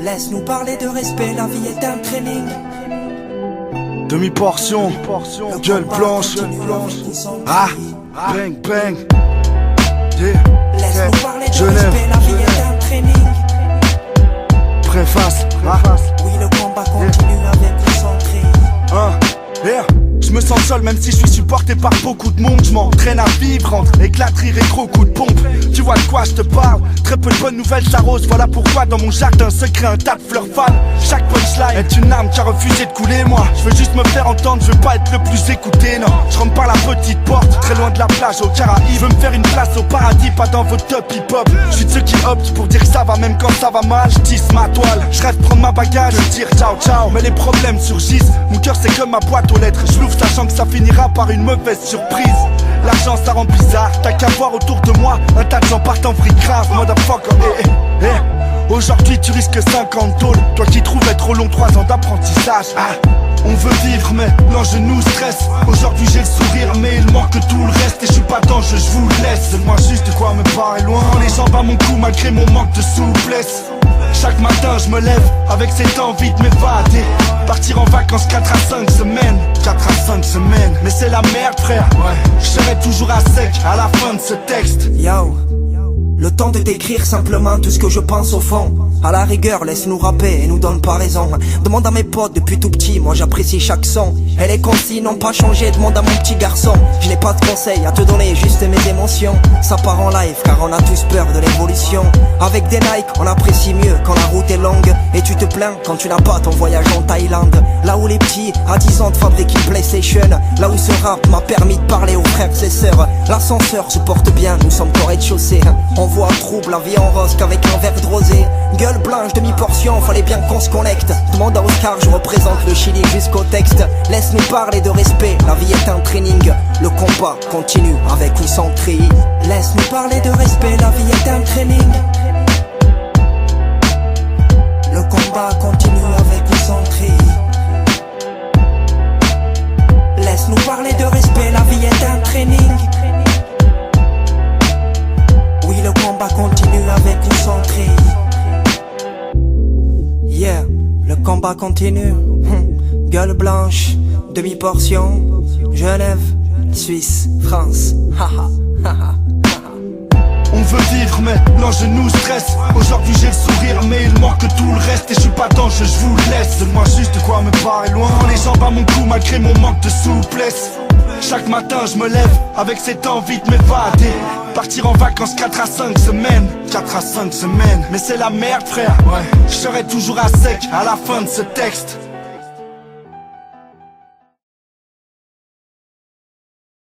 Laisse-nous parler de respect, la vie est un training. Demi-portion, gueule blanche. Ah, bang, bang. Yeah. Laisse-nous parler de Genève. respect, la vie est un training. Préface. Oui, le combat continue avec le centré. Yeah. Je me sens seul même si je suis supporté par beaucoup de monde. Je m'entraîne à vivre entre éclateries et gros coups de pompe. Tu vois de quoi je te parle? Très peu de bonnes nouvelles s'arrosent. Voilà pourquoi dans mon jardin secret un tas de fleurs fan. Chaque punchline est une arme qui a refusé de couler. Moi je veux juste me faire entendre, je veux pas être le plus écouté. Non, je rentre par la petite porte, très loin de la plage au Caraïbes. Je veux me faire une place au paradis, pas dans votre top hip hop. Je suis de ceux qui optent pour dire que ça va même quand ça va mal. Je tisse ma toile, je rêve prendre ma bagage, je tire ciao ciao. Mais les problèmes surgissent, mon cœur c'est comme ma boîte aux lettres. Je l'ouvre sachant que ça finira par une mauvaise surprise. L'argent ça rend bizarre, t'as qu'à voir autour de moi un tas de gens partent en vrille grave, motherfucker. Aujourd'hui tu risques 50 tôles, toi qui trouves être long 3 ans d'apprentissage. On veut vivre mais l'enjeu nous stresse. Aujourd'hui j'ai le sourire mais il manque tout le reste. Et je suis pas d'ange, je vous laisse. Donne-moi juste de quoi me paraît loin. Les jambes à mon cou malgré mon manque de souplesse. Chaque matin je me lève avec cette envie de m'évader. Partir en vacances 4 à 5 semaines. 4 à 5 semaines. Mais c'est la merde frère, je serai toujours à sec à la fin de ce texte. Yo, le temps de décrire simplement tout ce que je pense au fond. À la rigueur, laisse-nous rapper et nous donne pas raison. Demande à mes potes depuis tout petit, moi j'apprécie chaque son. Et les consignes n'ont pas changé, demande à mon petit garçon. Je n'ai pas de conseils à te donner, juste mes émotions. Ça part en live car on a tous peur de l'évolution. Avec des Nike, on apprécie mieux quand la route est longue. Et tu te plains quand tu n'as pas ton voyage en Thaïlande. Là où les petits, à 10 ans de fabriquent une PlayStation. Là où ce rap m'a permis de parler aux frères et sœurs. L'ascenseur se porte bien, nous sommes qu'au rez-de-chaussée. On voit en trouble, la vie en rose qu'avec un verre de rosé. Gueule blanche, demi-portion, fallait bien qu'on se connecte. Demande à Oscar, je représente le Chili jusqu'au texte. Laisse-nous parler de respect, la vie est un training. Le combat continue avec ou sans cri. Laisse-nous parler de respect, la vie est un training. Le combat continue avec ou sans cri. Laisse-nous parler de respect, la vie est un training. Oui, le combat continue avec ou sans cri. Yeah, le combat continue. Gueule blanche, demi-portion. Genève, Suisse, France. On veut vivre mais l'enjeu nous stresse. Aujourd'hui j'ai le sourire mais il manque tout le reste. Et je suis pas d'ange, je vous laisse. Donne-moi juste de quoi me paraît loin. Les jambes à mon cou malgré mon manque de souplesse. Chaque matin je me lève avec cette envie de m'évader. Partir en vacances 4 à 5 semaines. 4 à 5 semaines. Mais c'est la merde frère, je serai toujours à sec à la fin de ce texte.